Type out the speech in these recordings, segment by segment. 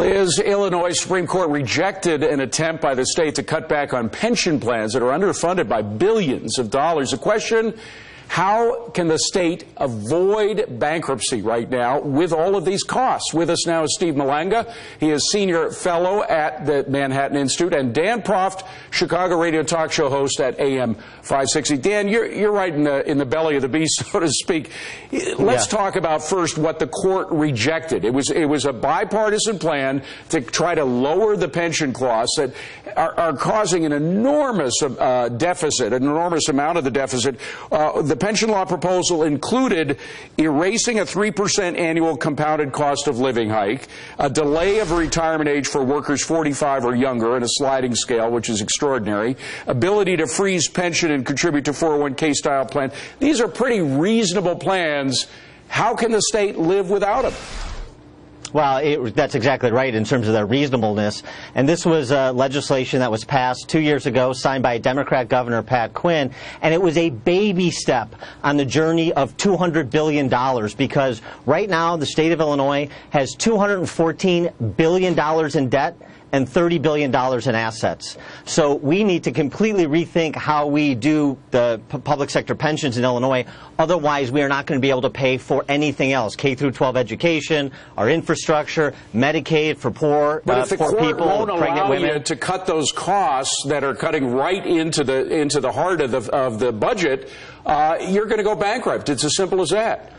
Liz, Illinois Supreme Court rejected an attempt by the state to cut back on pension plans that are underfunded by billions of dollars. The question, how can the state avoid bankruptcy right now with all of these costs? With us now is Steve Malanga. He is senior fellow at the Manhattan Institute, and Dan Proft, Chicago radio talk show host at AM 560. Dan, you're right in the belly of the beast, so to speak. Let's talk about first what the court rejected. It was a bipartisan plan to try to lower the pension costs that are causing an enormous deficit, an enormous amount of the deficit. The pension law proposal included erasing a 3% annual compounded cost of living hike, a delay of retirement age for workers 45 or younger in a sliding scale, which is extraordinary, ability to freeze pension and contribute to 401k style plan. These are pretty reasonable plans. How can the state live without them? Well, that's exactly right in terms of their reasonableness. And this was legislation that was passed 2 years ago, signed by Democrat Governor Pat Quinn. And it was a baby step on the journey of $200 billion, because right now the state of Illinois has $214 billion in debt and $30 billion in assets. So we need to completely rethink how we do the public sector pensions in Illinois. Otherwise, we are not going to be able to pay for anything else. K through 12 education, our infrastructure, Medicaid for poor but if the court people, won't pregnant allow women. you to cut those costs that are cutting right into the heart of the budget, you're going to go bankrupt. It's as simple as that.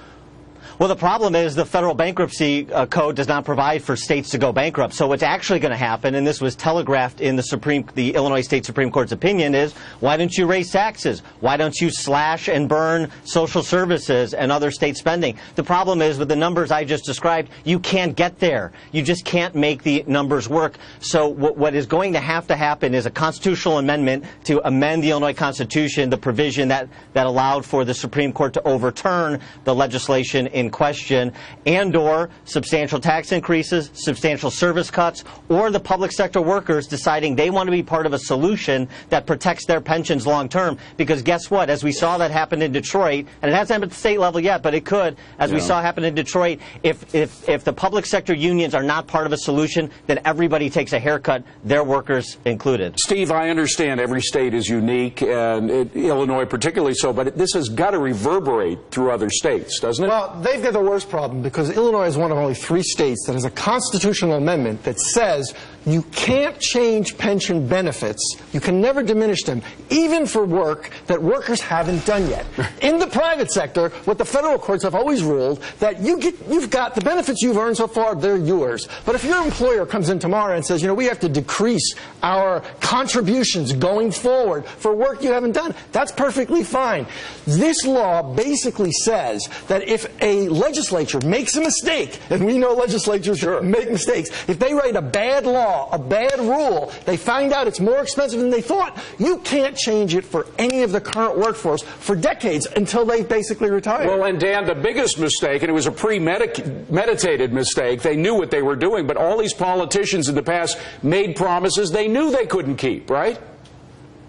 Well, the problem is the federal bankruptcy code does not provide for states to go bankrupt. So what's actually going to happen, and this was telegraphed in the Illinois State Supreme Court's opinion, is why don't you raise taxes? Why don't you slash and burn social services and other state spending? The problem is with the numbers I just described, you can't get there. You just can't make the numbers work. So what is going to happen is a constitutional amendment to amend the Illinois Constitution, the provision that allowed for the Supreme Court to overturn the legislation in question, and/or substantial tax increases, substantial service cuts, or the public sector workers deciding they want to be part of a solution that protects their pensions long term. Because guess what? As we saw that happen in Detroit, and it hasn't happened at the state level yet, but it could, as we saw happen in Detroit, if the public sector unions are not part of a solution, then everybody takes a haircut, their workers included. Steve, I understand every state is unique, and Illinois particularly so, but this has got to reverberate through other states, doesn't it? Well, they've got the worst problem, because Illinois is one of only 3 states that has a constitutional amendment that says you can't change pension benefits. You can never diminish them, even for work that workers haven't done yet. In the private sector, what the federal courts have always ruled, that you've got the benefits you've earned so far, they're yours. But if your employer comes in tomorrow and says, you know, we have to decrease our contributions going forward for work you haven't done, that's perfectly fine. This law basically says that if a legislature makes a mistake, and we know legislatures make mistakes, if they write a bad law, a bad rule, they find out it's more expensive than they thought, you can't change it for any of the current workforce for decades until they basically retire. Well, and Dan, the biggest mistake, and it was a premeditated mistake, they knew what they were doing, but all these politicians in the past made promises they knew they couldn't keep, right?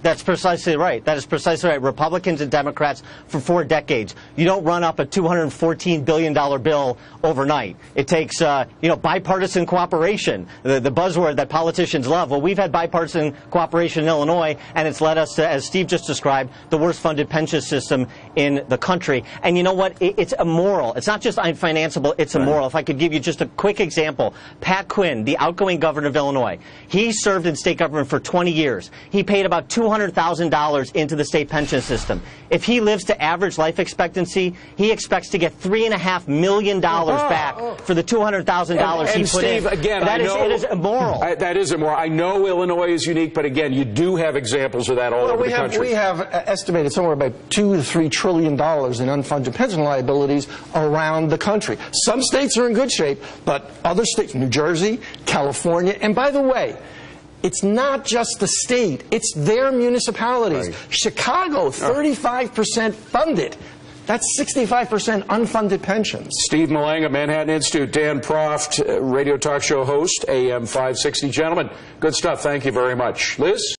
That's precisely right. That is precisely right. Republicans and Democrats for 4 decades. You don't run up a $214 billion bill overnight. It takes, bipartisan cooperation, the buzzword that politicians love. Well, we've had bipartisan cooperation in Illinois, and it's led us to, as Steve just described, the worst funded pension system in the country. And you know what? It's immoral. It's not just unfinanceable, it's immoral. If I could give you just a quick example. Pat Quinn, the outgoing governor of Illinois, he served in state government for 20 years. He paid about $200,000 into the state pension system. If he lives to average life expectancy, he expects to get $3.5 million back for the $200,000 he put Steve, in. Again, it is immoral. That is immoral. I know Illinois is unique, but again, you do have examples of that all over the country. We have estimated somewhere about $2 to $3 trillion in unfunded pension liabilities around the country. Some states are in good shape, but other states, New Jersey, California, and by the way, it's not just the state, it's their municipalities. Right. Chicago, 35% funded. That's 65% unfunded pensions. Steve Malanga, Manhattan Institute. Dan Proft, radio talk show host, AM 560. Gentlemen, good stuff. Thank you very much. Liz?